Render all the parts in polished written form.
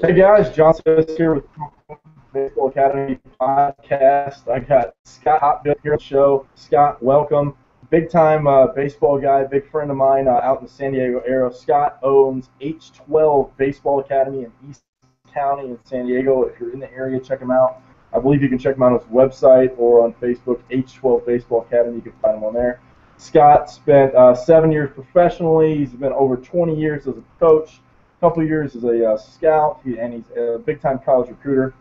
Hey guys, John Smith here with Baseball Academy podcast. I got Scott Hopgood here on the show. Scott, welcome. Big time baseball guy, big friend of mine out in the San Diego area. Scott owns H12 Baseball Academy in East County in San Diego. If you're in the area, check him out. I believe you can check him out on his website or on Facebook, H12 Baseball Academy. You can find him on there. Scott spent 7 years professionally. He's been over 20 years as a coach. Couple of years as a scout, and he's a big-time college recruiter.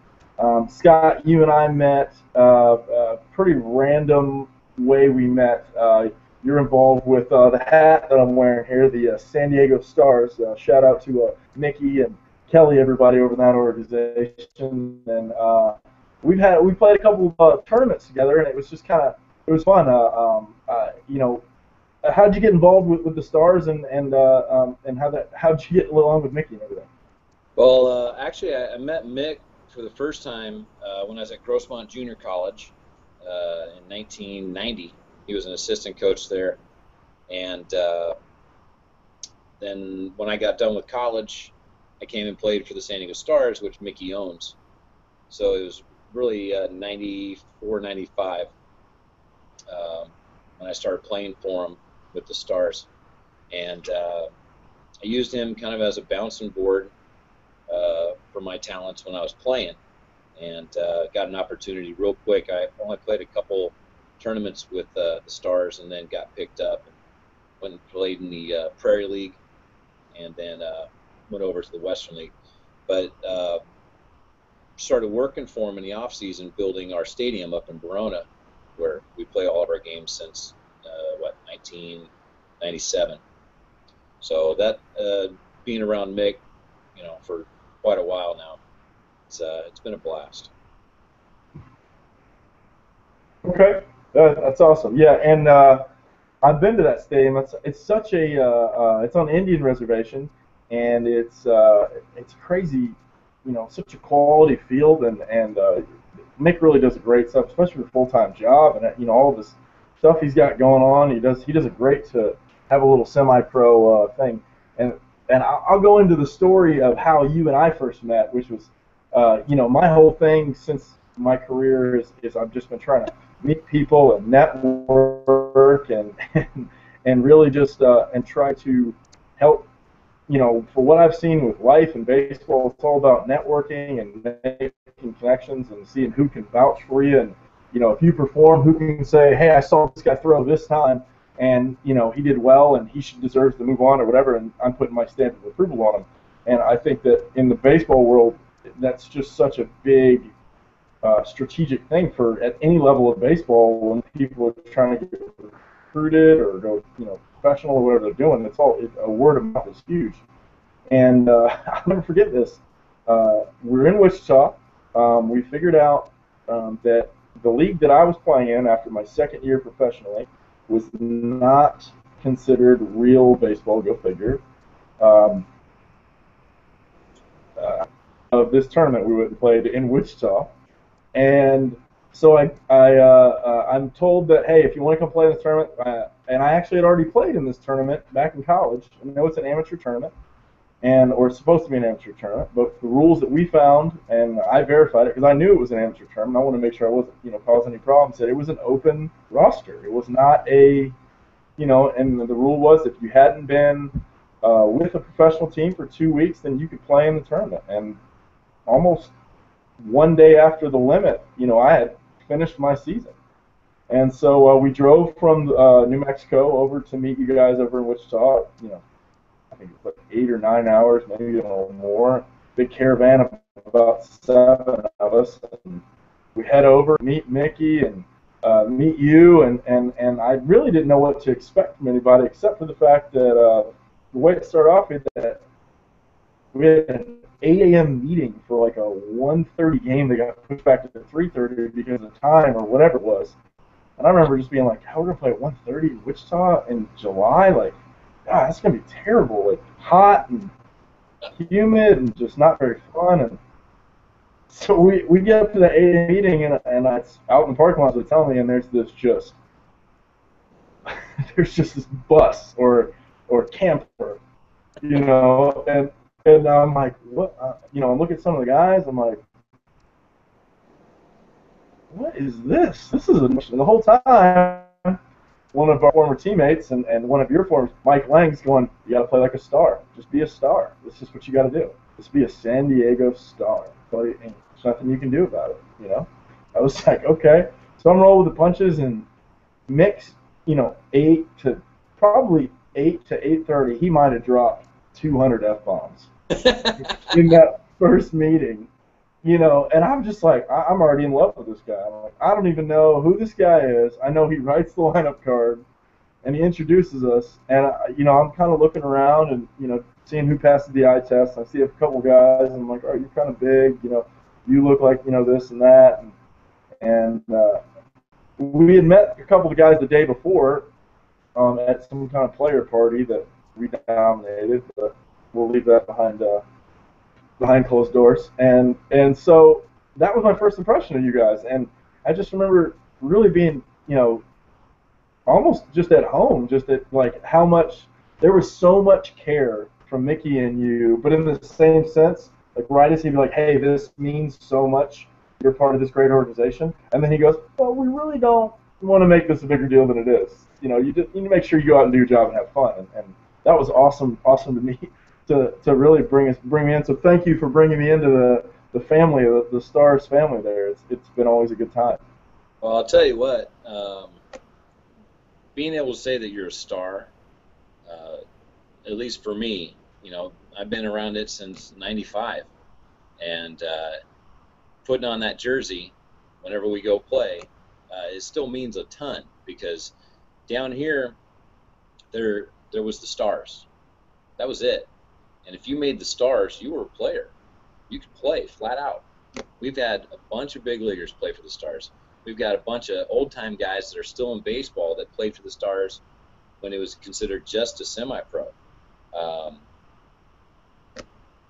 Scott, you and I met a pretty random way we met. You're involved with the hat that I'm wearing here, the San Diego Stars. Shout out to Mickey and Kelly, everybody over in that organization. And we played a couple of tournaments together, and it was just it was fun. How'd you get involved with the Stars, and how'd you get along with Mickey and everything? Well, actually, I met Mick for the first time when I was at Grossmont Junior College in 1990. He was an assistant coach there, and then when I got done with college, I came and played for the San Diego Stars, which Mickey owns. So it was really 94, 95 when I started playing for him with the Stars, and I used him kind of as a bouncing board for my talents when I was playing, and got an opportunity real quick. I only played a couple tournaments with the Stars, and then got picked up and went and played in the Prairie League, and then went over to the Western League. But started working for him in the off season, building our stadium up in Verona, where we play all of our games since 1997. So that being around Mick, for quite a while now, it's been a blast. Okay, that's awesome. Yeah, and I've been to that stadium. It's such a it's on Indian reservation, and it's crazy, such a quality field, and Mick really does a great stuff, especially for a full-time job, and all of this stuff he's got going on. He does a great to have a little semi-pro thing, and I'll go into the story of how you and I first met, which was, my whole thing since my career is I've just been trying to meet people and network and really just and try to help. For what I've seen with life and baseball, it's all about networking and making connections and seeing who can vouch for you. And, if you perform, who can say, hey, I saw this guy throw this time, and, he did well, and he deserves to move on or whatever, and I'm putting my stamp of approval on him. And I think that in the baseball world, that's just such a big strategic thing for at any level of baseball when people are trying to get recruited or go, professional or whatever they're doing. A word of mouth is huge. And I'll never forget this. We're in Wichita. We figured out that the league that I was playing in after my second year professionally was not considered real baseball. Go figure. Of this tournament we went and played in Wichita, and so I'm told that, hey, if you want to come play in this tournament, and I actually had already played in this tournament back in college. I know it's an amateur tournament, or it's supposed to be an amateur tournament, but the rules that we found, and I verified it because I knew it was an amateur tournament. I wanted to make sure I wasn't, causing any problems. Said it was an open roster. It was not and the rule was if you hadn't been with a professional team for 2 weeks, then you could play in the tournament. And almost one day after the limit, I had finished my season. And so we drove from New Mexico over to meet you guys over in Wichita. I think it was like 8 or 9 hours, maybe a little more. Big caravan of about 7 of us. And we head over, meet Mickey, and meet you. And I really didn't know what to expect from anybody, except for the fact that the way it started off, we had an 8 a.m. meeting for like a 1:30 game that got pushed back to 3:30 because of time or whatever it was. And I remember just being like, how are we going to play at 1:30 in Wichita in July? Like, God, that's going to be terrible. Like, hot and humid and just not very fun. And so we get up to the 8 a.m. meeting, and I out in the parking lot, they tell me, and there's just this bus or camper, and And I'm like, what? I'm looking at some of the guys. I'm like, what is this? This is a mission. The whole time, one of our former teammates and one of your former, Mike Lang's going, you got to play like a star. Just be a star. That's just what you got to do. Just be a San Diego star. There's nothing you can do about it. I was like, okay. So I'm rolling with the punches and mix, 8 to 8:30, he might have dropped 200 F-bombs in that first meeting. And I'm just like, I'm already in love with this guy. I'm like, I don't even know who this guy is. I know he writes the lineup card, and he introduces us. And I'm kind of looking around and seeing who passes the eye test. I see a couple guys, and I'm like, oh, you're kind of big. You look like this and that. And we had met a couple of guys the day before at some kind of player party that we dominated, but we'll leave that behind closed doors. And so that was my first impression of you guys. And I just remember really being, almost just at home, just at like how much there was so much care from Mickey and you, but in the same sense, like right as he'd be like, hey, this means so much. You're part of this great organization. And then he goes, well, we really don't want to make this a bigger deal than it is. You need to make sure you go out and do your job and have fun. And that was awesome to me to really bring me in. So thank you for bringing me into the family, the Stars family there. It's been always a good time. Well, I'll tell you what, being able to say that you're a star, at least for me, I've been around it since '95, and putting on that jersey whenever we go play, it still means a ton, because down here there was the Stars. That was it. And if you made the Stars, you were a player. You could play flat out. We've had a bunch of big leaguers play for the Stars. We've got a bunch of old-time guys that are still in baseball that played for the Stars when it was considered just a semi-pro.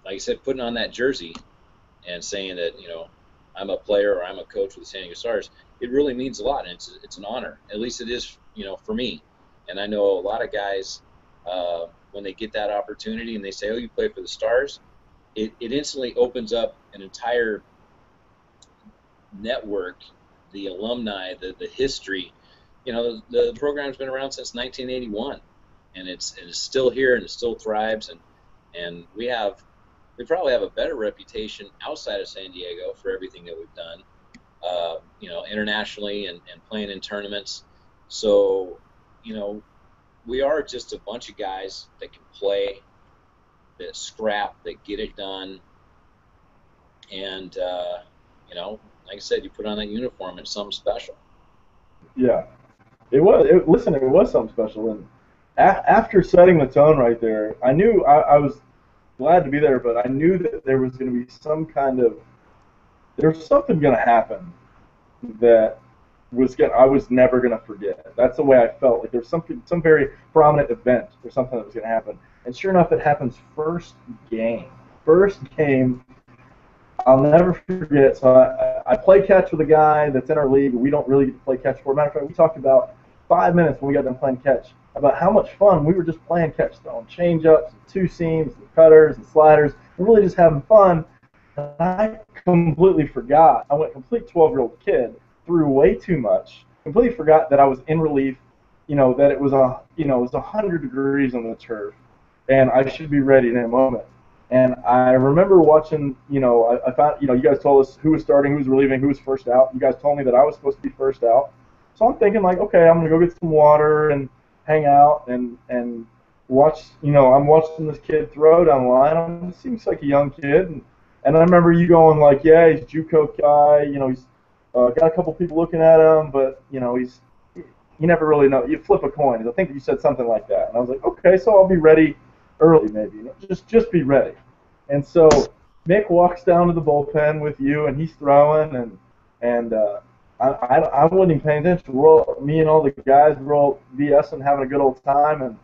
Like I said, putting on that jersey and saying that, I'm a player or I'm a coach with the San Diego Stars, it really means a lot, and it's an honor. At least it is, for me. And I know a lot of guys, when they get that opportunity and they say, oh, you play for the Stars, it instantly opens up an entire network, the alumni, the history. The program's been around since 1981, and it's still here and it still thrives, and we probably have a better reputation outside of San Diego for everything that we've done, internationally and playing in tournaments. So, we are just a bunch of guys that can play, that scrap, that get it done. And, like I said, you put on that uniform, it's something special. Yeah, it was. It was something special. And after setting the tone right there, I knew I was glad to be there, but I knew that there was going to be there's something going to happen that I was never going to forget. That's the way I felt. Like there's some very prominent event or something that was going to happen. And sure enough, it happens first game. I'll never forget. So I play catch with a guy that's in our league. We don't really get to play catch for. Matter of fact, we talked about 5 minutes when we got done playing catch about how much fun we were just playing catch, throwing change-ups, and two seams, and cutters, and sliders, and really just having fun. And I completely forgot. I went complete 12-year-old kid, threw way too much, completely forgot that I was in relief, that it was 100 degrees on the turf, and I should be ready in a moment. And I remember watching, I found, you guys told us who was starting, who was relieving, who was first out. You guys told me that I was supposed to be first out. So I'm thinking like, okay, I'm going to go get some water and hang out and watch, I'm watching this kid throw down the line. He seems like a young kid. And I remember you going like, yeah, he's a JUCO guy, he's got a couple people looking at him, but, you never really know. You flip a coin. I think you said something like that. And I was like, okay, so I'll be ready early maybe. Just be ready. And so Mick walks down to the bullpen with you, and he's throwing, and I wasn't even paying attention. Me and all the guys were all BSing, having a good old time,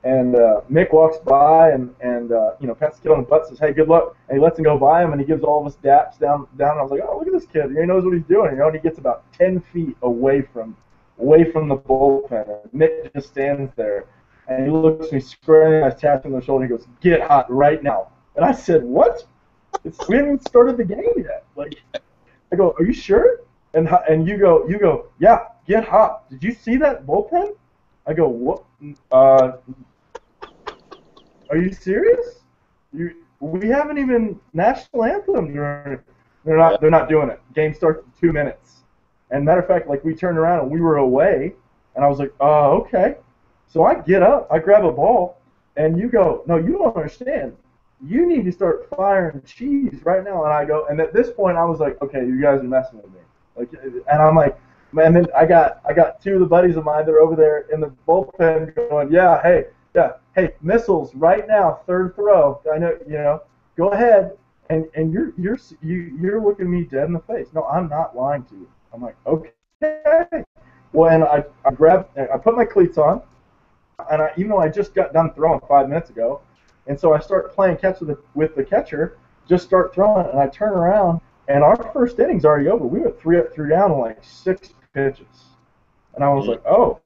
and Mick walks by and pats the kid on the butt, says, hey, good luck, and he lets him go by him, and he gives all of us daps down. And I was like, oh, look at this kid. He knows what he's doing. And he gets about 10 feet away from the bullpen, and Mick just stands there. And he looks at me squarely, and I tap him on the shoulder, and he goes, get hot right now. And I said, what? We haven't even started the game yet. Like, I go, are you sure? And you go, yeah, get hot. Did you see that bullpen? I go, what? Are you serious? We haven't even national anthem. They're not doing it. Game starts in 2 minutes. And matter of fact, like we turned around and we were away, and I was like, oh, okay. So I get up, I grab a ball, and you go, no, you don't understand. You need to start firing cheese right now. And I go, and at this point I was like, okay, you guys are messing with me. Like, and I'm like, man, then I got two of the buddies of mine that are over there in the bullpen going, yeah, hey, missiles right now, third throw. I know, go ahead. And you're looking me dead in the face. No, I'm not lying to you. I'm like, okay. Well, and I put my cleats on, and even though I just got done throwing 5 minutes ago, and so I start playing catch with the catcher, just start throwing, and I turn around, and our first inning's already over. We went 3 up, 3 down in like 6 pitches, and I was like, oh.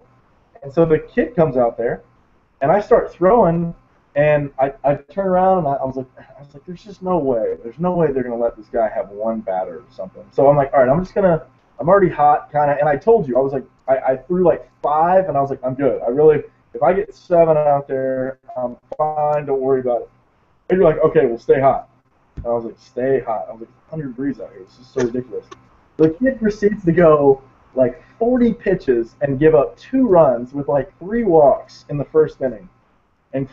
And so the kid comes out there, and I start throwing, and I turn around, and I was like, there's just no way. There's no way they're gonna let this guy have one batter or something. So I'm like, all right, I'm already hot, kind of, and I told you, I was like, I threw like 5, and I was like, I'm good. If I get 7 out there, I'm fine. Don't worry about it. And you're like, okay, well, stay hot. And I was like, stay hot. I was like, 100 degrees out here. This is so ridiculous. The kid proceeds to go like 40 pitches and give up 2 runs with like 3 walks in the first inning. And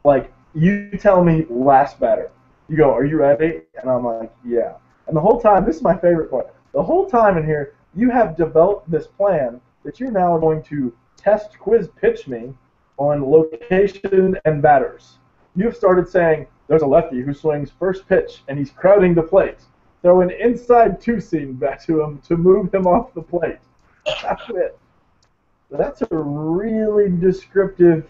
like, you tell me last batter. You go, are you ready? And I'm like, yeah. And the whole time, this is my favorite part. The whole time in here, you have developed this plan that you're now going to test quiz pitch me on location and batters. You've started saying there's a lefty who swings first pitch and he's crowding the plate. Throw an inside 2-seam back to him to move him off the plate. That's it. That's a really descriptive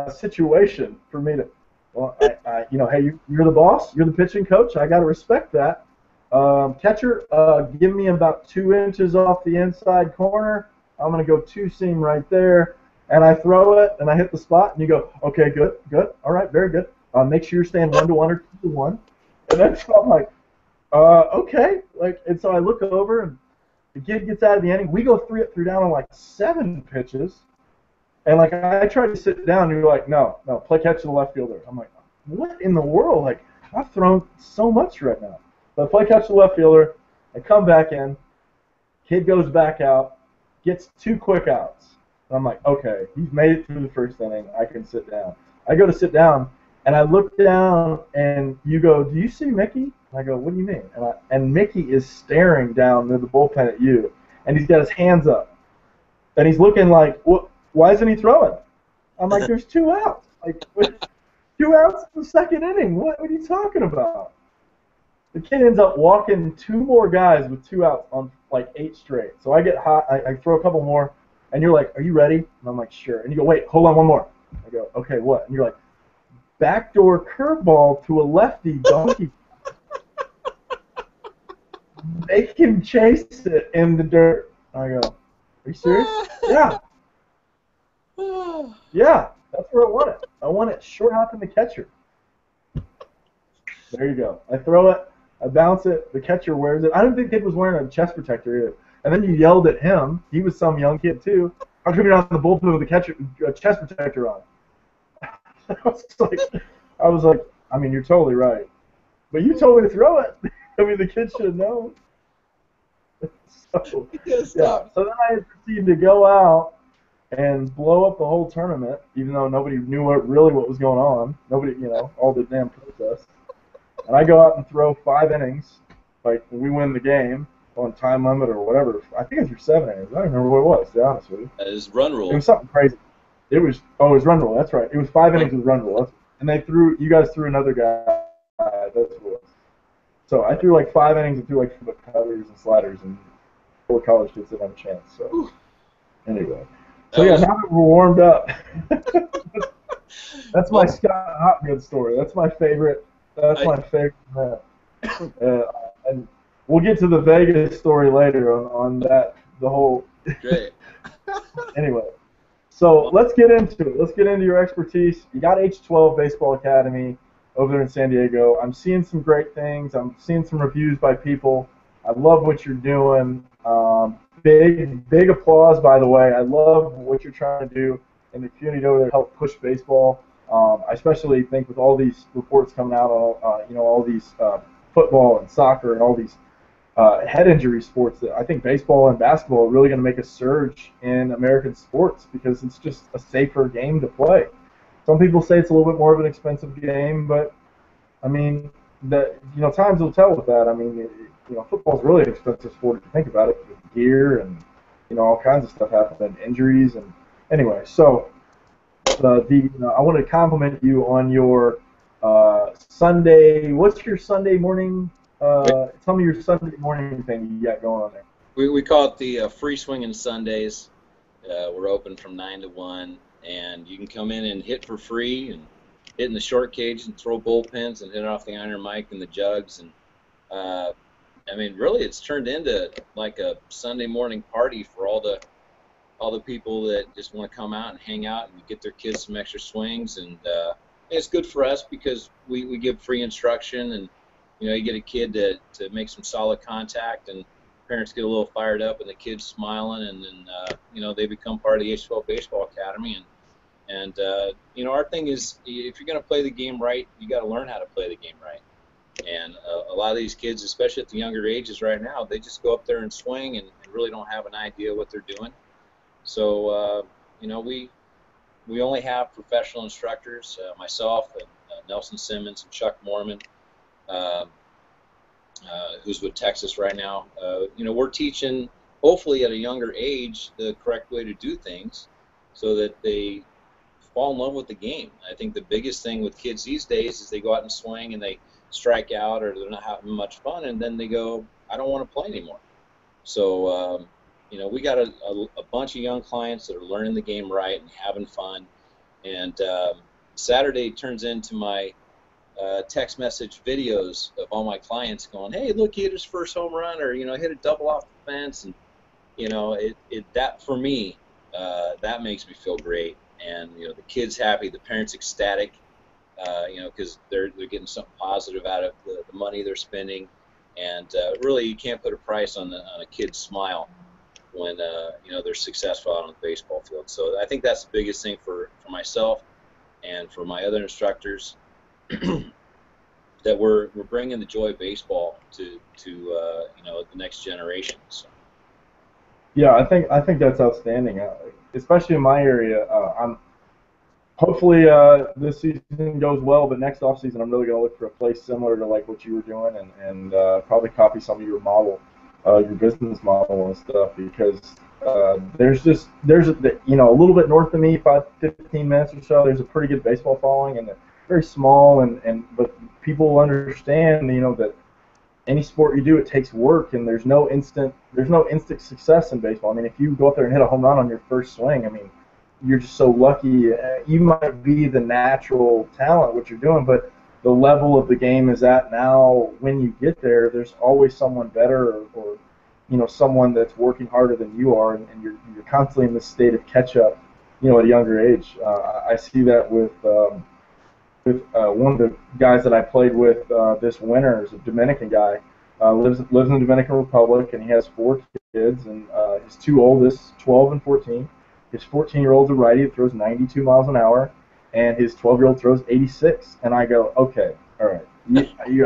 situation for me to. Well, hey, you're the boss. You're the pitching coach. I got to respect that. Catcher, give me about 2 inches off the inside corner. I'm going to go 2-seam right there, and I throw it, and I hit the spot, and you go, okay, good, all right, very good. Make sure you're staying 1-1 or 2-1. And then so I'm like, okay. And so I look over, and the kid gets out of the inning. We go 3 up, 3 down on like 7 pitches. And like I tried to sit down, and you're like, no, play catch to the left fielder. I'm like, what in the world? Like, I've thrown so much right now. But play catch to the left fielder. I come back in. Kid goes back out. Gets 2 quick outs. And I'm like, okay, he's made it through the first inning. I can sit down. I go to sit down, and I look down, and you go, do you see Mickey? And I go, what do you mean? And Mickey is staring down near the bullpen at you, and he's got his hands up. And he's looking like, what? Why isn't he throwing? I'm like, there's 2 outs. Like, 2 outs in the second inning. What are you talking about? The kid ends up walking 2 more guys with 2 outs on like 8 straight. So I get hot. I throw a couple more, and you're like, are you ready? And I'm like, sure. And you go, wait, hold on, 1 more. I go, okay, what? And you're like, backdoor curveball to a lefty donkey. Make him chase it in the dirt. I go, are you serious? Yeah. Yeah, that's where I want it. I want it short hopping the catcher. There you go. I throw it, I bounce it, the catcher wears it. I didn't think the kid was wearing a chest protector either. And then you yelled at him. He was some young kid too. How come you're on the bullpen with a chest protector on? I was like, I mean, you're totally right. But you told me to throw it. I mean, the kid should have known. So, yeah. So then I proceeded to go out and blow up the whole tournament, even though nobody knew what was going on. Nobody, all the damn protests. And I go out and throw 5 innings, like we win the game on time limit or whatever. I think it was 7 innings. I don't remember what it was, to be honest with you. That is run rule. It was something crazy. It was run rule. That's right. It was 5 innings with run rule. And you guys threw another guy. That's what it was. So I threw like 5 innings and threw like cutters and sliders, and 4 college kids didn't have a chance. So anyway. So yeah, now that we're warmed up, that's my Scott Hopgood story. That's my favorite. That's my favorite. And we'll get to the Vegas story later on that. The whole. Great. Anyway, So let's get into it. Let's get into your expertise. You got H12 Baseball Academy over there in San Diego. I'm seeing some great things. I'm seeing some reviews by people. I love what you're doing. Big applause, by the way. I love what you're trying to do in the community over there to help push baseball. I especially think with all these reports coming out on, all these football and soccer and all these head injury sports, that I think baseball and basketball are really going to make a surge in American sports because it's just a safer game to play. Some people say it's a little bit more of an expensive game, but I mean, times will tell with that. I mean, football's really an expensive sport if you think about it, with gear and all kinds of stuff happening, injuries, and anyway. So I want to compliment you on your Sunday. What's your Sunday morning? Tell me your Sunday morning thing you got going on there. We call it the Free Swinging Sundays. We're open from 9 to 1, and you can come in and hit for free and hit in the short cage and throw bullpens and hit it off the iron mic and the jugs. And I mean, really, it's turned into like a Sunday morning party for all the people that just want to come out and hang out and get their kids some extra swings. And it's good for us because we give free instruction, and you get a kid to make some solid contact, and parents get a little fired up, and the kid's smiling, and then they become part of the H12 Baseball Academy. And our thing is, if you're going to play the game right, you got to learn how to play the game right. And a lot of these kids, especially at the younger ages right now, they just go up there and swing and really don't have an idea what they're doing. So we only have professional instructors, myself and Nelson Simmons and Chuck Mormon, who's with Texas right now. We're teaching, hopefully at a younger age, the correct way to do things so that they fall in love with the game. I think the biggest thing with kids these days is they go out and swing and they strike out, or they're not having much fun, and then they go, I don't want to play anymore. So, we got a bunch of young clients that are learning the game right and having fun. And Saturday turns into my text message videos of all my clients going, hey, look, he hit his first home run, or hit a double off the fence, and that for me, that makes me feel great. And the kid's happy, the parents ecstatic, because they're getting something positive out of the money they're spending. And really, you can't put a price on a kid's smile when they're successful out on the baseball field. So I think that's the biggest thing for myself and for my other instructors, that we're bringing the joy of baseball to the next generation. So. Yeah, I think that's outstanding, especially in my area. Hopefully this season goes well, but next off season I'm really going to look for a place similar to like what you were doing, and probably copy some of your model, your business model and stuff, because there's a little bit north of me, 15 minutes or so, there's a pretty good baseball following, and they're very small, but people understand that any sport you do, it takes work, and there's no instant success in baseball. I mean, if you go up there and hit a home run on your first swing, I mean, you're just so lucky. You might be the natural talent what you're doing, but the level of the game is at now. When you get there, there's always someone better, or someone that's working harder than you are, and you're constantly in this state of catch up, at a younger age. I see that with one of the guys that I played with this winter is a Dominican guy. Lives in the Dominican Republic, and he has 4 kids, and his 2 oldest, 12 and 14. His 14-year-old's a righty that throws 92 miles an hour, and his 12-year-old throws 86. And I go, okay, all right.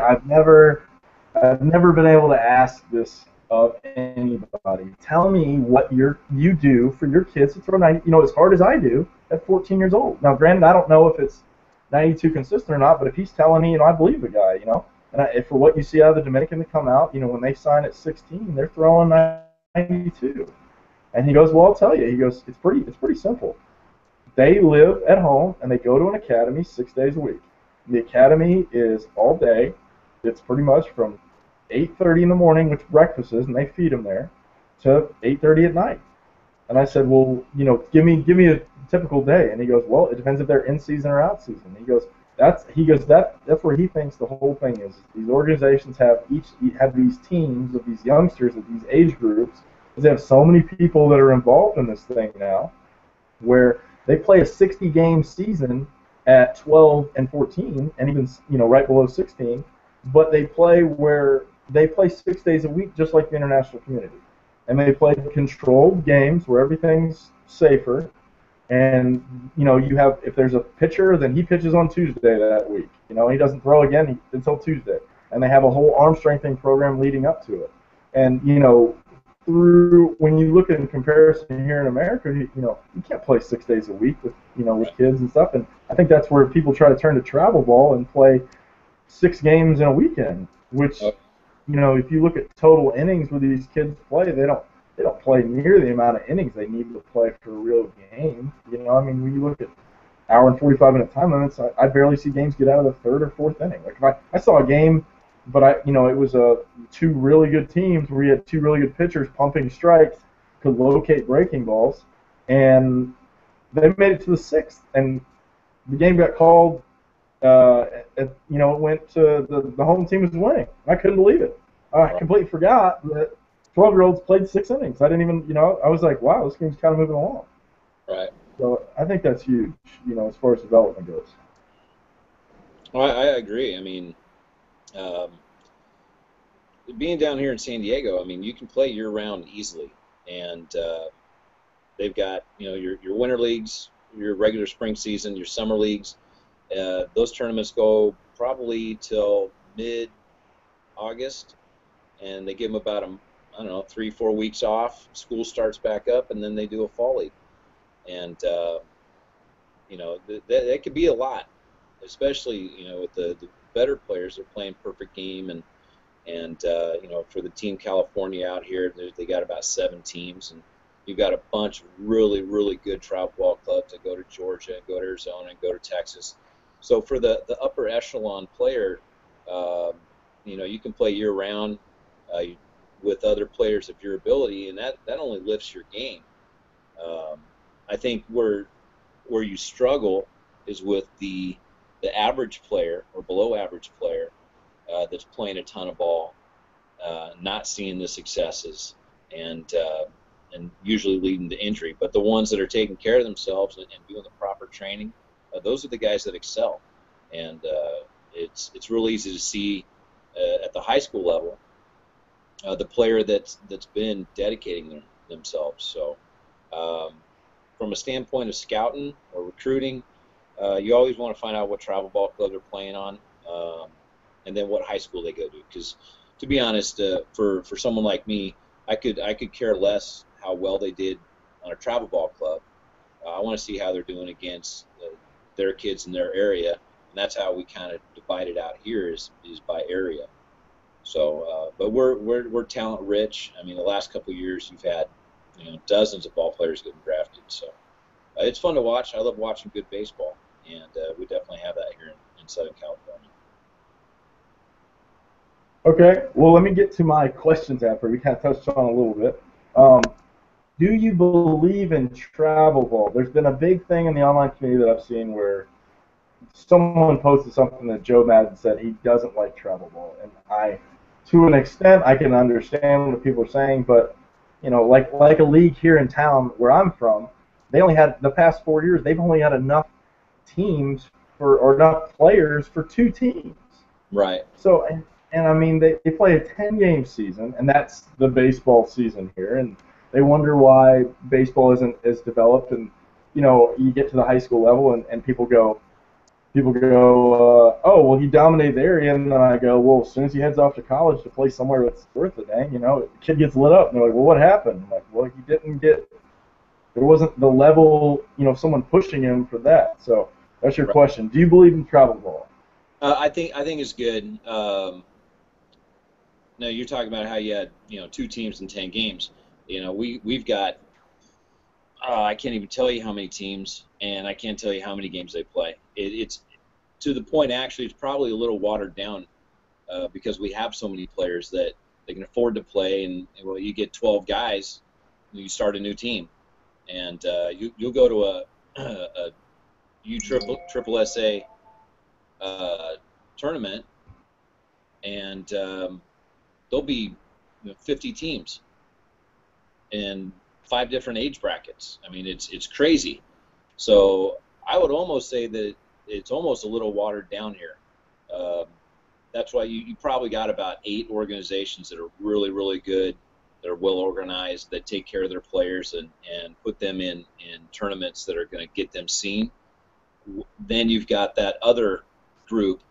I've never been able to ask this of anybody. Tell me what you do for your kids to throw 90, as hard as I do at 14 years old. Now, granted, I don't know if it's 92 consistent or not, but if he's telling me, I believe the guy, And for what you see out of the Dominican that come out, when they sign at 16, they're throwing 92. And he goes, well, I'll tell you. He goes, it's pretty simple. They live at home, and they go to an academy 6 days a week. The academy is all day. It's pretty much from 8:30 in the morning, which breakfast is, and they feed them there, to 8:30 at night. And I said, well, give me a typical day. And he goes, well, it depends if they're in season or out season. He goes, that's where he thinks the whole thing is. These organizations have these teams of these youngsters of these age groups, because they have so many people that are involved in this thing now, where they play a 60-game season at 12 and 14, and even right below 16, but they play 6 days a week, just like the international community, and they play controlled games where everything's safer. And you have, if there's a pitcher, then he pitches on Tuesday that week. He doesn't throw again until Tuesday, and they have a whole arm strengthening program leading up to it. And through when you look at in comparison here in America, you can't play 6 days a week with kids and stuff. And I think that's where people try to turn to travel ball and play 6 games in a weekend. Which, if you look at total innings where these kids play, they don't play near the amount of innings they need to play for a real game. When you look at hour and 45-minute time limits, I barely see games get out of the third or fourth inning. Like if I saw a game, but it was two really good teams where you had two really good pitchers pumping strikes, could locate breaking balls, and they made it to the sixth, and the game got called. It went to the home team was winning. I couldn't believe it. I completely forgot that 12-year-olds played 6 innings. I didn't even, I was like, wow, this game's kind of moving along. Right. So I think that's huge, as far as development goes. Well, I agree. Being down here in San Diego, you can play year-round easily, and they've got, your winter leagues, your regular spring season, your summer leagues. Those tournaments go probably till mid-August, and they give them about 3-4 weeks off. School starts back up, and then they do a fall league. And, that could be a lot, especially, with the better players. They're playing perfect game, and for the Team California out here, they got about 7 teams, and you've got a bunch of really, really good travel ball clubs that go to Georgia, and go to Arizona, and go to Texas. So for the upper echelon player, you can play year-round with other players of your ability, and that only lifts your game. I think where you struggle is with the average player or below average player that's playing a ton of ball, not seeing the successes, and usually leading to injury. But the ones that are taking care of themselves and doing the proper training, those are the guys that excel. And it's real easy to see at the high school level the player that's been dedicating themselves. So from a standpoint of scouting or recruiting, you always want to find out what travel ball club they're playing on, and then what high school they go to. Because to be honest, for someone like me, I could care less how well they did on a travel ball club. I want to see how they're doing against their kids in their area, and that's how we kind of divide it out here is by area. So, but we're talent rich. The last couple of years you've had dozens of ball players getting drafted. So it's fun to watch. I love watching good baseball, and we definitely have that here in Southern California. Okay, well, let me get to my questions after. We kind of touched on a little bit. Do you believe in travel ball? There's been a big thing in the online community that I've seen where someone posted something that Joe Madden said he doesn't like travel ball, and to an extent, I can understand what people are saying, but like a league here in town where I'm from, they only had the past 4 years. They've only had enough teams or enough players for 2 teams. Right. So they play a 10-game season, and that's the baseball season here, and they wonder why baseball isn't as developed. And you get to the high school level, and people go, oh, well, he dominated the area, and then I go, well, as soon as he heads off to college to play somewhere that's worth a dang, the kid gets lit up, and they're like, well, what happened? I'm like, well, he didn't get, there wasn't the level, someone pushing him for that. So that's your question. Do you believe in travel ball? I think it's good. Now you're talking about how you had 2 teams in 10 games. We've got I can't even tell you how many teams, and I can't tell you how many games they play. It's to the point actually it's probably a little watered down because we have so many players that they can afford to play, and well, you get 12 guys, you start a new team, and you'll go to a triple SA tournament, and there'll be 50 teams in 5 different age brackets. It's crazy. So I would almost say that it's almost a little watered down here. Um, that's why you probably got about 8 organizations that are really, really good, that are well organized, that take care of their players and put them in tournaments that are going to get them seen. Then you've got that other group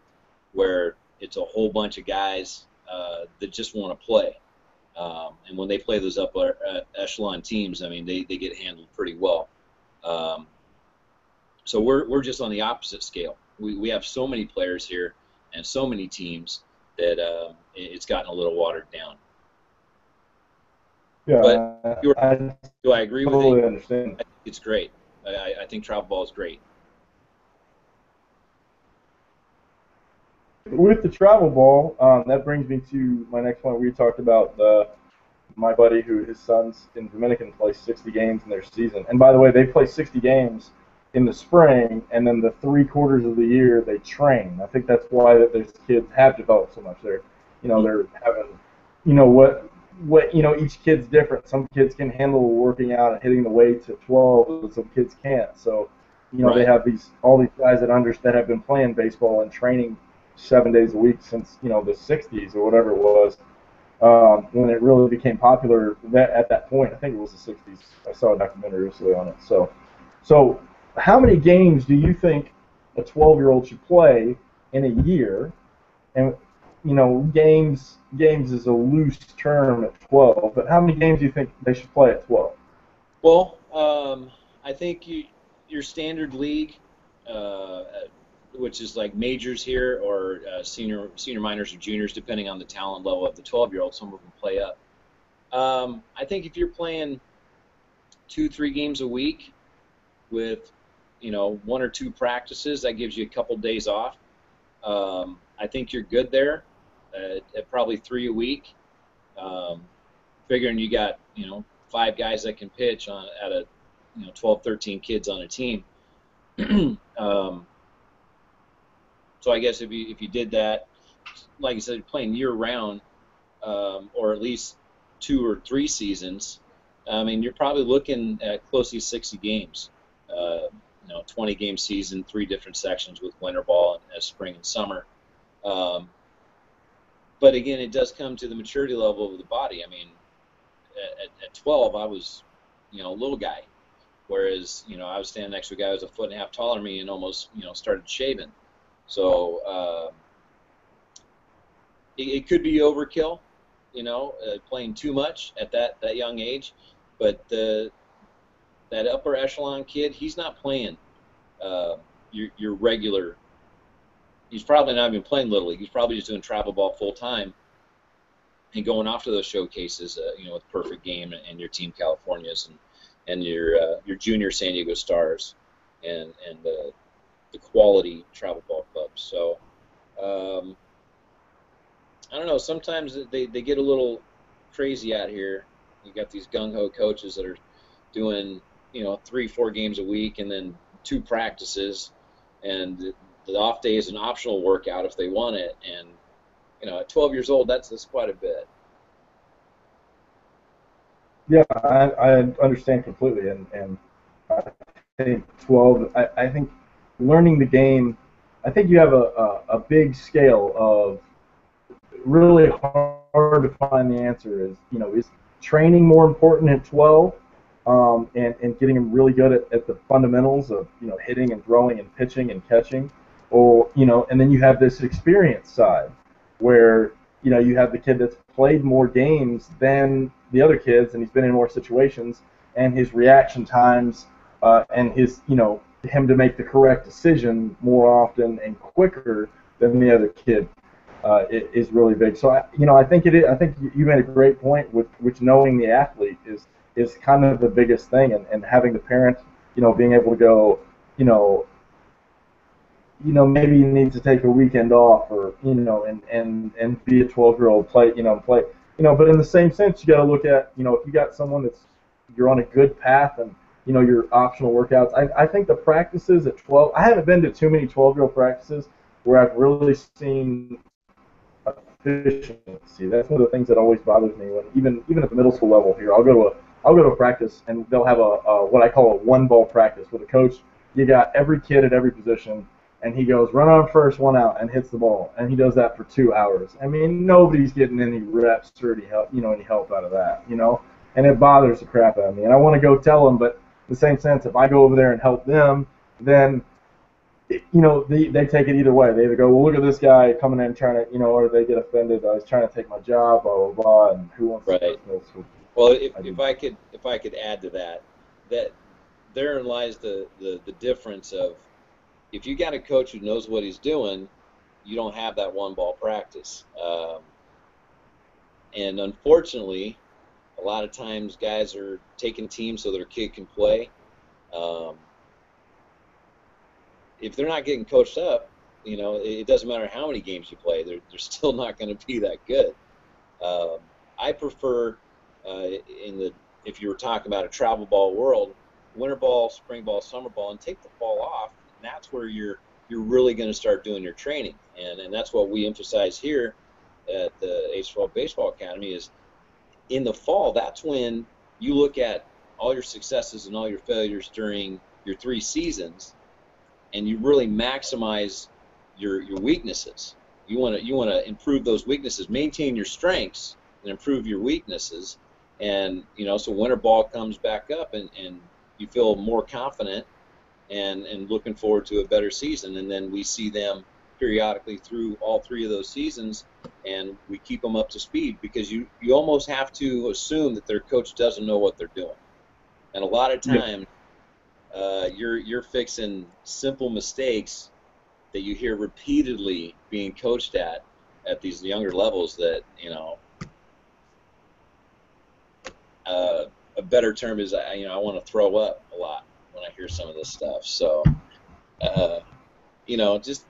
where it's a whole bunch of guys that just want to play. And when they play those upper echelon teams, I mean, they get handled pretty well. Um, so we're just on the opposite scale. We have so many players here and so many teams that it's gotten a little watered down. Yeah, But I do I agree with totally you? understand. I think it's great. I think travel ball is great. With the travel ball, that brings me to my next point. We talked about my buddy who his sons in Dominican play 60 games in their season. And by the way, they play 60 games in the spring, and then the 3 quarters of the year they train. I think that's why that those kids have developed so much. They're having, each kid's different. Some kids can handle working out and hitting the weights at 12, but some kids can't. So, they Right. have all these guys that have been playing baseball and training 7 days a week since the 60s or whatever it was, when it really became popular at that point. I think it was the 60s. I saw a documentary recently on it. So how many games do you think a 12-year-old should play in a year? And games is a loose term at 12, but how many games do you think they should play at 12? Well, I think your standard league, which is like majors here or senior minors or juniors, depending on the talent level of the 12-year-old. Some of them play up. I think if you're playing 2-3 games a week with 1 or 2 practices, that gives you a couple days off. I think you're good there at probably 3 a week. Figuring you got 5 guys that can pitch at a 12, 13 kids on a team. So I guess if you did that, like you said, playing year round, or at least 2 or 3 seasons, I mean, you're probably looking at close to 60 games. 20-game season, 3 different sections with winter ball and spring and summer. But again, it does come to the maturity level of the body. I mean, at 12, I was, a little guy, whereas I was standing next to a guy who was a 1.5 feet taller than me and almost started shaving. So it could be overkill, playing too much at that young age. But that upper echelon kid, he's not playing your regular. He's probably not even playing Little League. He's probably just doing travel ball full time and going off to those showcases, with Perfect Game and your Team Californias and your junior San Diego Stars and the quality travel ball clubs. So I don't know. Sometimes they get a little crazy out here. You got these gung ho coaches that are doing 3-4 games a week and then 2 practices, and the off day is an optional workout if they want it. And at 12 years old, that's quite a bit. Yeah, I understand completely, and I think 12. I think learning the game. I think you have a big scale of really hard to find the answer. Is training more important at 12, and getting them really good at the fundamentals of hitting and throwing and pitching and catching, or and then you have this experience side where you have the kid that's played more games than the other kids, and he's been in more situations, and his reaction times, and his him to make the correct decision more often and quicker than the other kid, is really big. So I think it is. I think you made a great point with which knowing the athlete is kind of the biggest thing, and having the parent, being able to go, maybe you need to take a weekend off, or and be a 12-year-old play. But in the same sense, you got to look at, if you got someone you're on a good path, and your optional workouts. I think the practices at 12. I haven't been to too many 12-year-old practices where I've really seen efficiency. That's one of the things that always bothers me when even at the middle school level here, I'll go to a practice, and they'll have a what I call a 1-ball practice, where the coach you got every kid at every position, and he goes run on first, one out, and hits the ball, and he does that for 2 hours. I mean, nobody's getting any reps or any help, any help out of that, and it bothers the crap out of me. And I want to go tell them, but in the same sense, if I go over there and help them, then they take it either way. They either go, well, look at this guy coming in trying to, or they get offended. I was trying to take my job, blah blah blah, and who wants right. to? Well, if I could add to that, therein lies the difference of, if you got a coach who knows what he's doing, you don't have that one ball practice. And unfortunately, a lot of times guys are taking teams so their kid can play. If they're not getting coached up, it doesn't matter how many games you play, they're still not going to be that good. I prefer, if you were talking about a travel ball world, winter ball, spring ball, summer ball, and take the fall off. And that's where you're really going to start doing your training, and that's what we emphasize here at the H12 Baseball Academy. Is in the fall, that's when you look at all your successes and all your failures during your 3 seasons, and you really maximize your weaknesses. You want to improve those weaknesses, maintain your strengths, and improve your weaknesses. And so winter ball comes back up, and you feel more confident and looking forward to a better season. And then we see them periodically through all 3 of those seasons, and we keep them up to speed, because you almost have to assume that their coach doesn't know what they're doing. And a lot of times, you're fixing simple mistakes that you hear repeatedly being coached at these younger levels that, a better term is, I want to throw up a lot when I hear some of this stuff. So, just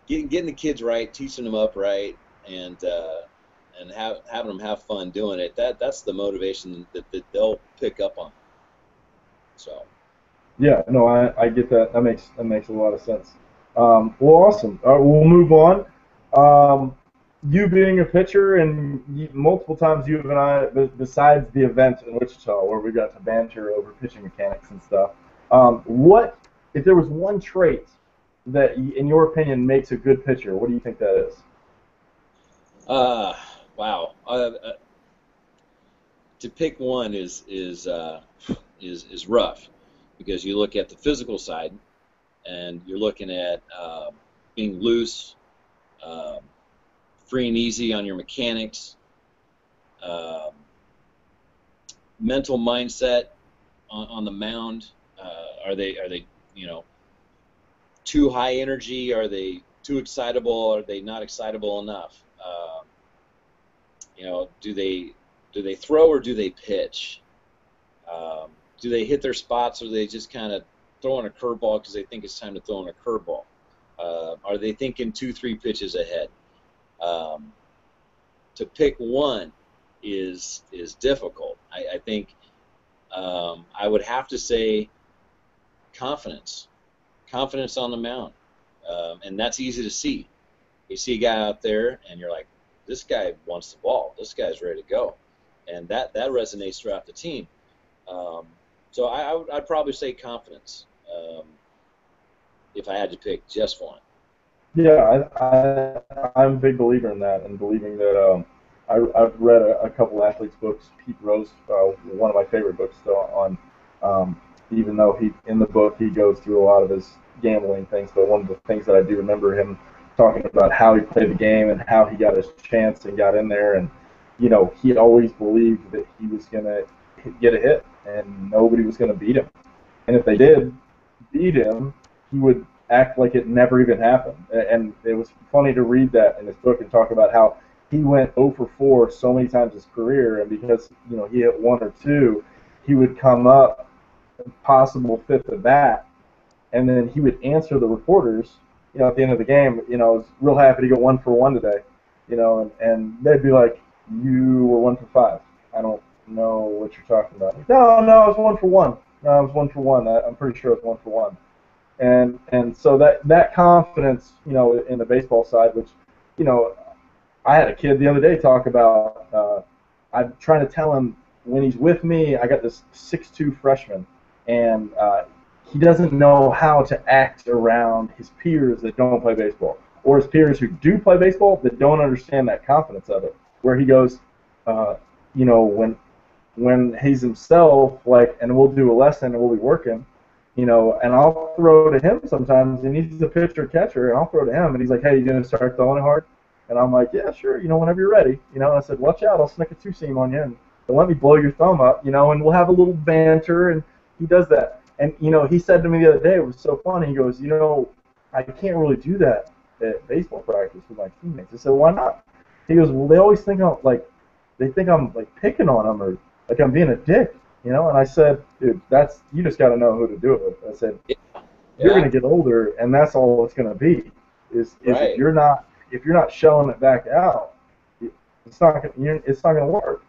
getting the kids right, teaching them up right, and having them have fun doing it. That's the motivation that they'll pick up on. So. Yeah, no, I get that. That makes a lot of sense. Well, awesome. All right, we'll move on. You being a pitcher, and multiple times you and I, besides the event in Wichita where we got to banter over pitching mechanics and stuff, what if there was one trait that, in your opinion, makes a good pitcher? What do you think that is? Wow. To pick one is rough, because you look at the physical side, and you're looking at being loose, free and easy on your mechanics, mental mindset on the mound. Are they too high energy? Are they too excitable? Are they not excitable enough? Do they throw or do they pitch? Do they hit their spots, or do they just kind of throw in a curveball because they think it's time to throw in a curveball? Are they thinking 2-3 pitches ahead? To pick one is difficult. I think I would have to say confidence on the mound, and that's easy to see. You see a guy out there, and you're like, this guy wants the ball. This guy's ready to go, and that resonates throughout the team. So I'd probably say confidence, if I had to pick just one. Yeah, I'm a big believer in that, and believing that I've read a couple athletes' books. Pete Rose, one of my favorite books, on even though in the book he goes through a lot of his gambling things, but one of the things that I do remember him talking about how he played the game and how he got his chance and got in there, and he always believed that he was gonna get a hit and nobody was gonna beat him, and if they did beat him, he would act like it never even happened. And it was funny to read that in his book and talk about how he went 0 for 4 so many times in his career, and because he hit 1 or 2, he would come up possible 5th at bat, and then he would answer the reporters at the end of the game, I was real happy to go 1 for 1 today, and they'd be like, you were 1 for 5. I don't know what you're talking about. No, I was 1 for 1. No, I was 1 for 1. I'm pretty sure it was 1 for 1. And so that confidence, in the baseball side, which, I had a kid the other day talk about, I'm trying to tell him when he's with me, I got this 6'2" freshman, and he doesn't know how to act around his peers that don't play baseball, or his peers who do play baseball that don't understand that confidence of it. Where he goes, uh, you know, when he's himself, like, and we'll do a lesson and we'll be working, you know, and I'll throw to him sometimes, and he's a pitcher catcher, and I'll throw to him, and he's like, hey, you gonna start throwing it hard? And I'm like, yeah, sure, you know, whenever you're ready, you know. And I said, watch out, I'll snick a two seam on you, and don't let me blow your thumb up, you know, and we'll have a little banter, and he does that. And you know, he said to me the other day, it was so funny. He goes, you know, I can't really do that at baseball practice with my teammates. I said, why not? He goes, well, they always think I'm like, they think I'm like picking on them or like I'm being a dick, you know. And I said, dude, that's you just got to know who to do it with. I said, Yeah. you're Yeah. gonna get older, and that's all it's gonna be. Is Right. if you're not shelling it back out, it's not gonna work.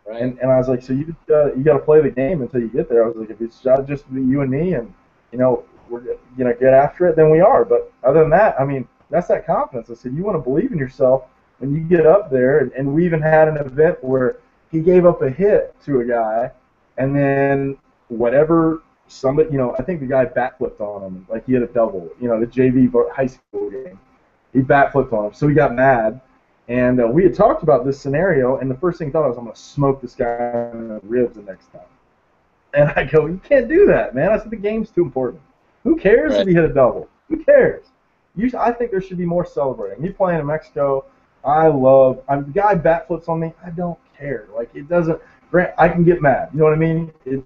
Right. And I was like, so you got to play the game until you get there. I was like, if it's just you and me, and you know we're gonna get after it, then we are. But other than that, I mean, that's that confidence. I said, you want to believe in yourself when you get up there. And we even had an event where he gave up a hit to a guy, and then whatever somebody, you know, I think the guy bat flipped on him, like he had a double, you know, the JV high school game. He bat flipped on him, so he got mad. And we had talked about this scenario, and the first thing he thought was, I'm going to smoke this guy in the ribs the next time. And I go, you can't do that, man. I said, the game's too important. Who cares if Right. he hit a double? Who cares? I think there should be more celebrating. Me playing in Mexico, the guy bat flips on me, I don't care. Like, it doesn't, I can get mad. You know what I mean? It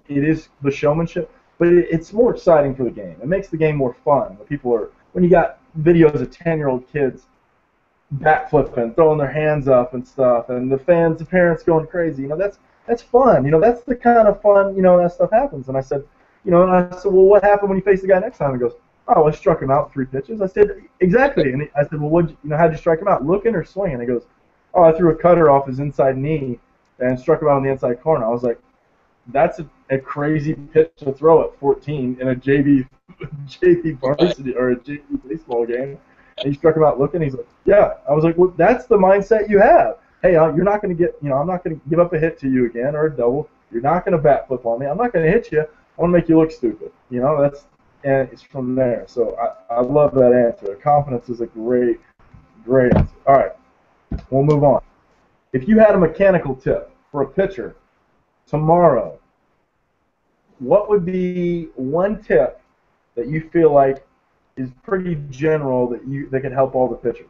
is the showmanship, but it's more exciting for the game. It makes the game more fun. When you got videos of 10-year-old kids bat flipping, throwing their hands up and stuff, and the parents going crazy. You know, that's fun. You know, that's the kind of fun. You know, that stuff happens. And I said, you know, and I said, well, what happened when you face the guy next time? He goes, oh, I struck him out 3 pitches. I said, exactly. And I said, well, how'd you strike him out? Looking or swinging? He goes, oh, I threw a cutter off his inside knee and struck him out on the inside corner. I was like, that's a crazy pitch to throw at 14 in a JV varsity or a JV baseball game. And he struck him out looking. He's like, yeah. I was like, well, that's the mindset you have. Hey, you're not going to get, you know, I'm not going to give up a hit to you again or a double. You're not going to bat flip on me. I'm not going to hit you. I want to make you look stupid. You know, and it's from there. So I love that answer. Confidence is a great answer. All right, we'll move on. If you had a mechanical tip for a pitcher tomorrow, what would be one tip that you feel like is pretty general that could help all the pitchers?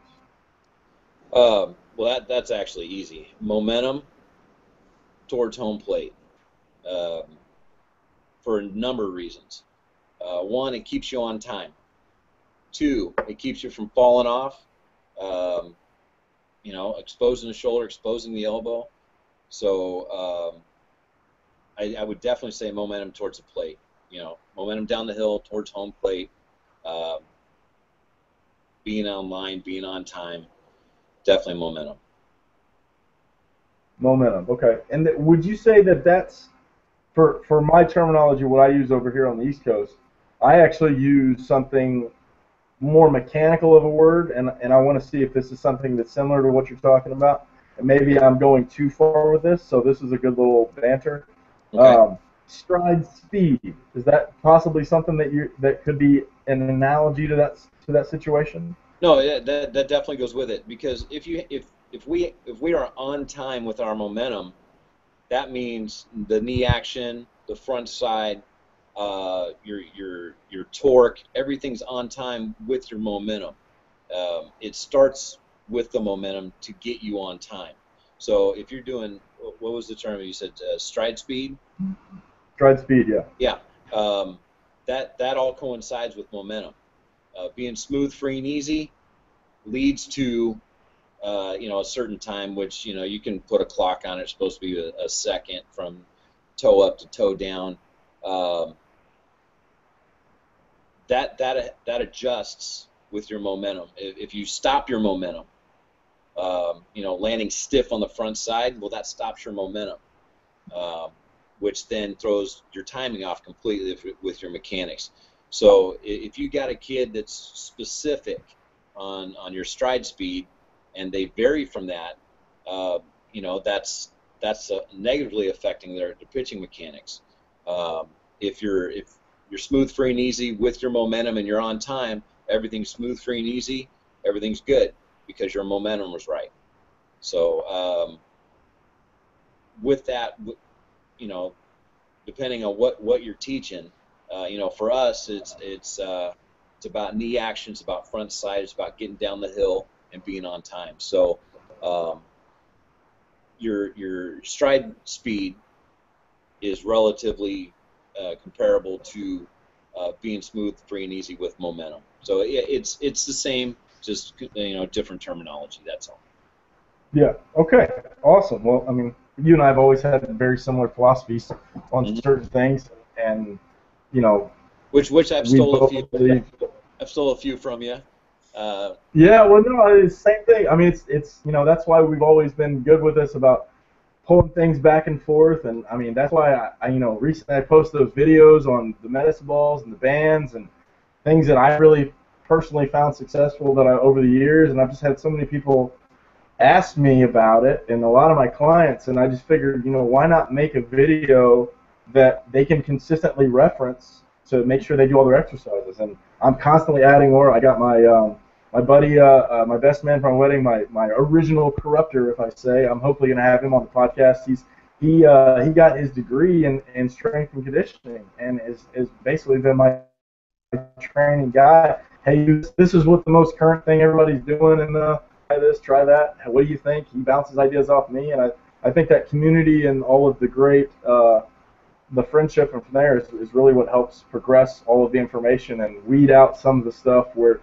Well, that's actually easy. Momentum towards home plate, um, for a number of reasons. One, it keeps you on time. Two, it keeps you from falling off. Um, you know, exposing the shoulder, exposing the elbow. So I would definitely say momentum towards the plate. You know, momentum down the hill towards home plate. Um, being online, being on time. Definitely momentum. Momentum. Okay. And would you say that that's for my terminology, what I use over here on the East Coast? I actually use something more mechanical of a word, and I want to see if this is something that's similar to what you're talking about. And maybe I'm going too far with this, so this is a good little banter. Okay. Stride speed, is that possibly something that could be an analogy to that situation? No, yeah, that definitely goes with it, because if we are on time with our momentum, that means the knee action, the front side, your torque, everything's on time with your momentum. It starts with the momentum to get you on time. So if you're doing, what was the term you said, stride speed? Stride speed, yeah. Yeah, that all coincides with momentum. Being smooth, free, and easy leads to a certain time, which you can put a clock on it. It's supposed to be a second from toe up to toe down. That adjusts with your momentum. If you stop your momentum, landing stiff on the front side, well, that stops your momentum, which then throws your timing off completely with your mechanics. So if you got a kid that's specific on your stride speed, and they vary from that, that's negatively affecting their pitching mechanics. If you're smooth, free, and easy with your momentum, and you're on time. Everything's smooth, free, and easy. Everything's good because your momentum was right. So with that, you know, depending on what you're teaching, you know, for us, it's about knee action, it's about front side, it's about getting down the hill and being on time. So your stride speed is relatively comparable to being smooth, free, and easy with momentum. So it's the same, just, you know, different terminology. That's all. Yeah. Okay. Awesome. Well, I mean, you and I have always had very similar philosophies on certain things, and you know, which I've we stole a both few. believe. I've stole a few from you. Yeah. Well, no, it's the same thing. I mean, it's you know, that's why we've always been good with this about pulling things back and forth, and I mean, that's why I you know, recently I posted those videos on the medicine balls and the bands and things that I really personally found successful that I over the years, and I've just had so many people asked me about it, and a lot of my clients, and I just figured, you know, why not make a video that they can consistently reference to make sure they do all their exercises. And I'm constantly adding more. I got my buddy, my best man from my wedding, my original corrupter, if I say. I'm hopefully going to have him on the podcast. He got his degree in strength and conditioning, and is basically been my training guy. Hey, this is what the most current thing everybody's doing, and try this, try that. What do you think? He bounces ideas off me, and I think that community and all of the great, the friendship from there is really what helps progress all of the information and weed out some of the stuff where,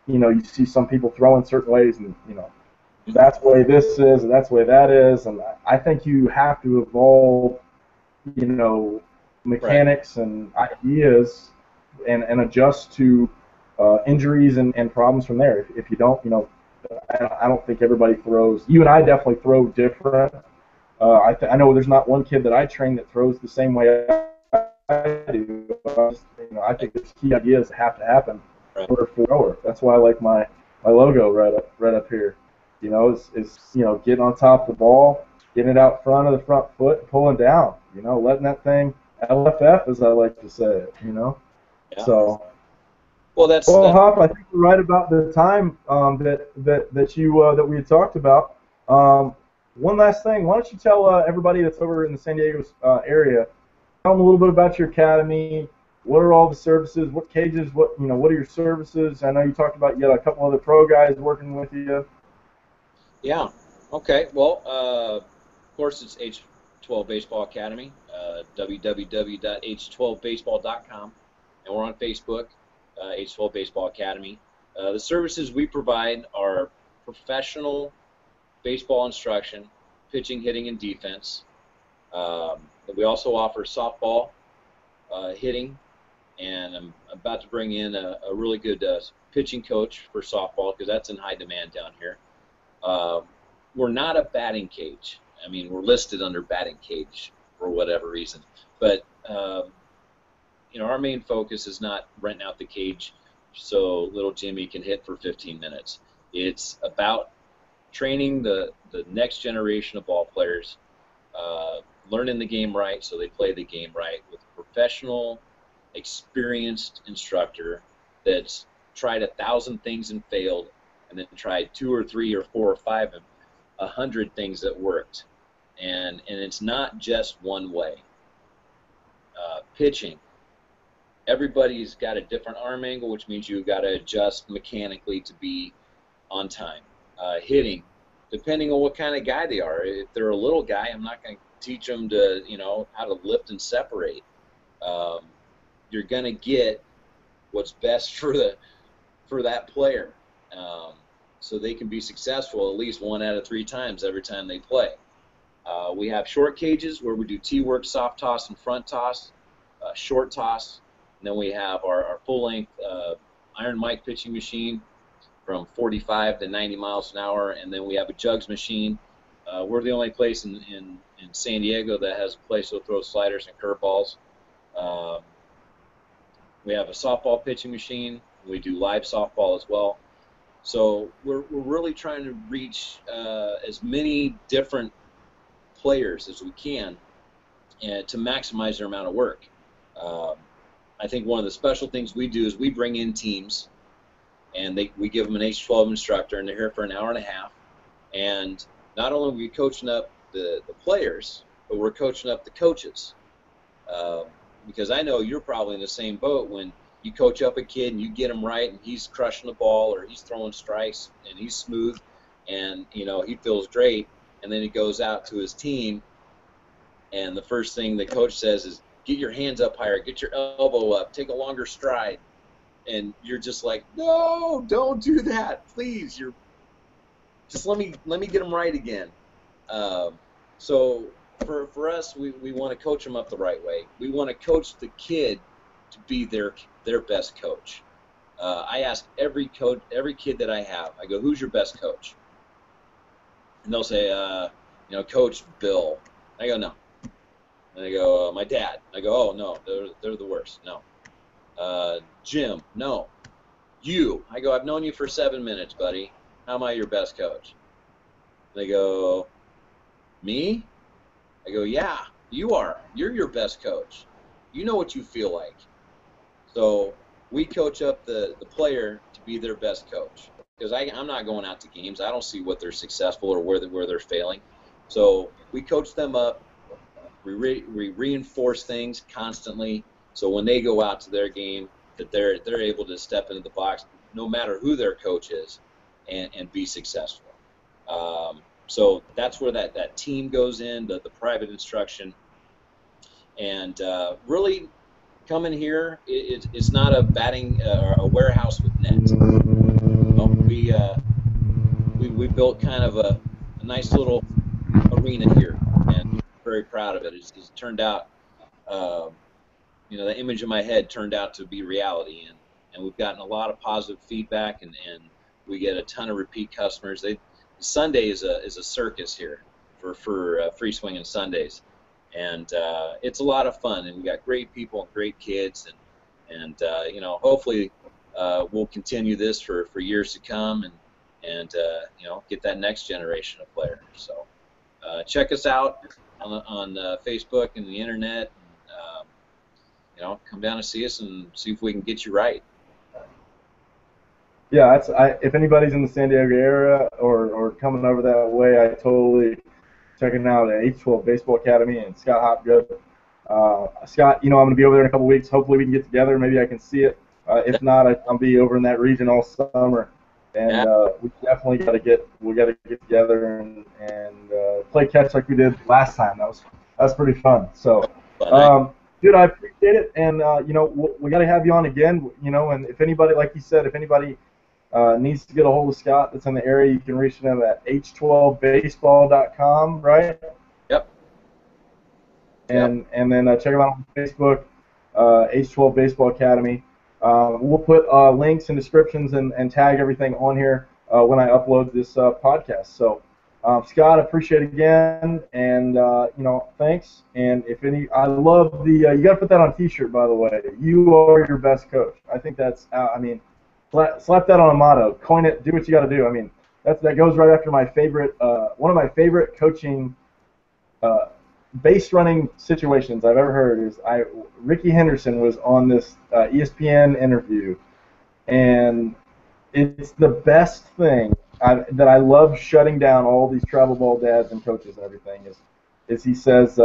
you know, you see some people throwing certain ways, and you know, that's the way this is, and that's the way that is, and I think you have to evolve, you know, mechanics and ideas and adjust to injuries and problems from there. If you don't, you know, I don't think everybody throws. You and I definitely throw different. I know there's not one kid that I train that throws the same way I do. You know, I think there's key ideas that have to happen for a thrower. That's why I like my logo right up here. You know, is you know, getting on top of the ball, getting it out front of the front foot, pulling down. You know, letting that thing LFF, as I like to say it. You know, so. Well, Hop, I think we're right about the time that we had talked about. One last thing, why don't you tell everybody that's over in the San Diego area, tell them a little bit about your academy. What are all the services? What cages? What are your services? I know you talked about you got a couple other pro guys working with you. Yeah. Okay. Well, of course, it's H12 Baseball Academy, www.h12baseball.com, and we're on Facebook. H12 Baseball Academy. The services we provide are professional baseball instruction, pitching, hitting, and defense. We also offer softball hitting, and I'm about to bring in a really good pitching coach for softball because that's in high demand down here. We're not a batting cage. I mean, we're listed under batting cage for whatever reason, but you know, our main focus is not renting out the cage so little Jimmy can hit for 15 minutes. It's about training the next generation of ball players, learning the game right so they play the game right with a professional, experienced instructor that's tried 1,000 things and failed, and then tried 2 or 3 or 4 or 5 and 100 things that worked. And it's not just one way. Pitching. Everybody's got a different arm angle, which means you've got to adjust mechanically to be on time. Hitting, depending on what kind of guy they are. If they're a little guy, I'm not going to teach them to, you know, how to lift and separate. You're going to get what's best for that player, so they can be successful at least 1 out of 3 times every time they play. We have short cages where we do T-work, soft toss, and front toss, short toss. And then we have our full-length iron mic pitching machine from 45 to 90 miles an hour, and then we have a jugs machine. We're the only place in San Diego that has a place to throw sliders and curveballs. We have a softball pitching machine. We do live softball as well. So we're really trying to reach as many different players as we can, and to maximize their amount of work. I think one of the special things we do is we bring in teams, and we give them an H-12 instructor, and they're here for an hour and a half. And not only are we coaching up the players, but we're coaching up the coaches. Because I know you're probably in the same boat when you coach up a kid and you get him right and he's crushing the ball or he's throwing strikes and he's smooth and, you know, he feels great. And then he goes out to his team, and the first thing the coach says is, get your hands up higher, get your elbow up, take a longer stride. And you're just like, no, don't do that, please. Just let me get them right again. So for us, we want to coach them up the right way. We want to coach the kid to be their best coach. I ask every kid that I have, I go, who's your best coach? And they'll say, you know, Coach Bill. I go, no. And they go, my dad. I go, oh, no, they're the worst. No. Jim, no. You. I go, I've known you for 7 minutes, buddy. How am I your best coach? They go, me? I go, yeah, you are. You're your best coach. You know what you feel like. So we coach up the player to be their best coach. Because I'm not going out to games. I don't see what they're successful or where they're failing. So we coach them up. We reinforce things constantly. So when they go out to their game, that they're able to step into the box, no matter who their coach is, and be successful. So that's where that team goes in, the private instruction. And really coming here, it's not a batting or a warehouse with nets. We built kind of a nice little arena here, and very proud of it. It's turned out, you know, the image in my head turned out to be reality, and we've gotten a lot of positive feedback, and we get a ton of repeat customers. Sunday is a circus here for free swinging Sundays, and it's a lot of fun, and we got great people and great kids, and you know, hopefully we'll continue this for years to come, and you know, get that next generation of players. So check us out on Facebook and the internet. And, you know, come down and see us and see if we can get you right. Yeah, if anybody's in the San Diego area or coming over that way, I totally checking out at H-12 Baseball Academy and Scott Hopgood. Scott, you know, I'm going to be over there in a couple weeks. Hopefully we can get together. Maybe I can see it. If not, I'll be over in that region all summer. And we definitely got to get together and play catch like we did last time. That was pretty fun. So, dude, I appreciate it. And you know, we got to have you on again. You know, and if anybody, like you said, if anybody needs to get a hold of Scott that's in the area, you can reach him at h12baseball.com, right? Yep. And then check him out on Facebook, H12 Baseball Academy. We'll put links and descriptions and tag everything on here when I upload this podcast. So, Scott, I appreciate it again, and you know, thanks. And I love the you got to put that on a T-shirt, by the way. You are your best coach. I think that's I mean, slap that on a motto, coin it, do what you got to do. I mean, that goes right after my favorite one of my favorite coaching base running situations I've ever heard is Ricky Henderson was on this ESPN interview, and it's the best thing that I love shutting down all these travel ball dads and coaches and everything is he says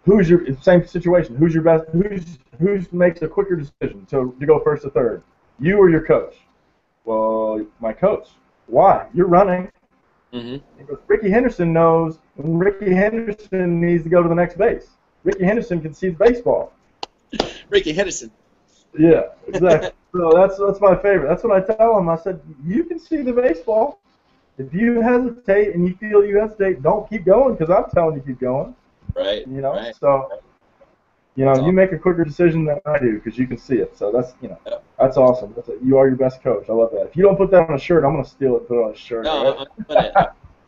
who's your same situation, who's your best, who makes a quicker decision to go first to third, you or your coach? Well, my coach. Why? You're running. Mm-hmm. Ricky Henderson knows when Ricky Henderson needs to go to the next base. Ricky Henderson can see the baseball. Ricky Henderson. Yeah, exactly. So that's my favorite. That's what I tell him. I said, you can see the baseball. If you hesitate and you feel you hesitate, don't keep going because I'm telling you keep going. Right. You know. Right. So, you know, you make a quicker decision than I do because you can see it. So that's that's awesome. You are your best coach. I love that. If you don't put that on a shirt, I'm gonna steal it and put it on a shirt. No, right? I'm putting it.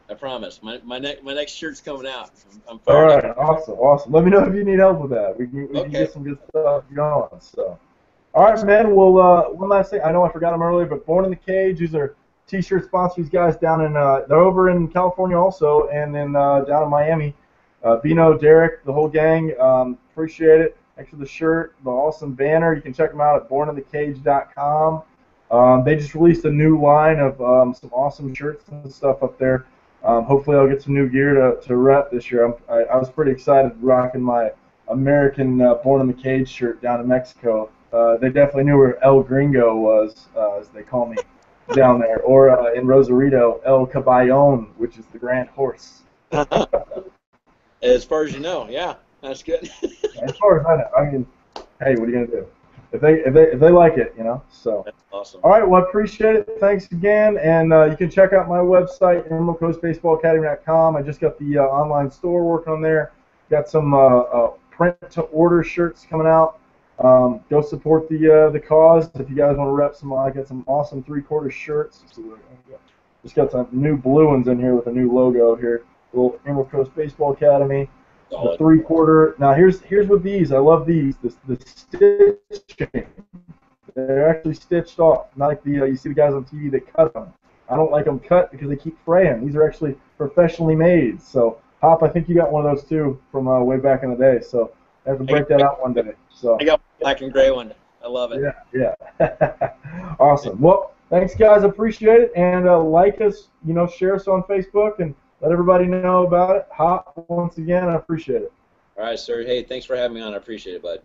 I promise. My next shirt's coming out. I'm all right. Awesome. Let me know if you need help with that. We can get some good stuff going. So, all right, man. Well, one last thing. I know I forgot them earlier, but Born in the Cage. These are T-shirt sponsors, guys. Down in they're over in California also, and then down in Miami. Bino, Derek, the whole gang. Appreciate it. Thanks for the shirt, the awesome banner. You can check them out at borninthecage.com. They just released a new line of some awesome shirts and stuff up there. Hopefully, I'll get some new gear to rep this year. I was pretty excited rocking my American Born in the Cage shirt down in Mexico. They definitely knew where El Gringo was, as they call me down there, or in Rosarito, El Caballon, which is the Grand Horse. As far as you know, yeah, that's good. As far as I know, I mean, hey, what are you gonna do? If they like it, you know. So. That's awesome. All right, well, I appreciate it. Thanks again, and you can check out my website, EmeraldCoastBaseballAcademy.com. I just got the online store working on there. Got some print-to-order shirts coming out. Go support the cause if you guys want to rep some. I got some awesome three-quarter shirts. Just got some new blue ones in here with a new logo here. Little Emerald Coast Baseball Academy. The three-quarter. Now here's with these. I love these. The stitching. They're actually stitched off, not like the you see the guys on TV that cut them. I don't like them cut because they keep fraying. These are actually professionally made. So Hop, I think you got one of those too from way back in the day. So I have to break that out one day. So I got black and gray one. I love it. Yeah. Awesome. Well, thanks guys, appreciate it, and like us, share us on Facebook and let everybody know about it. Hop, once again, I appreciate it. All right, sir. Hey, thanks for having me on. I appreciate it, bud.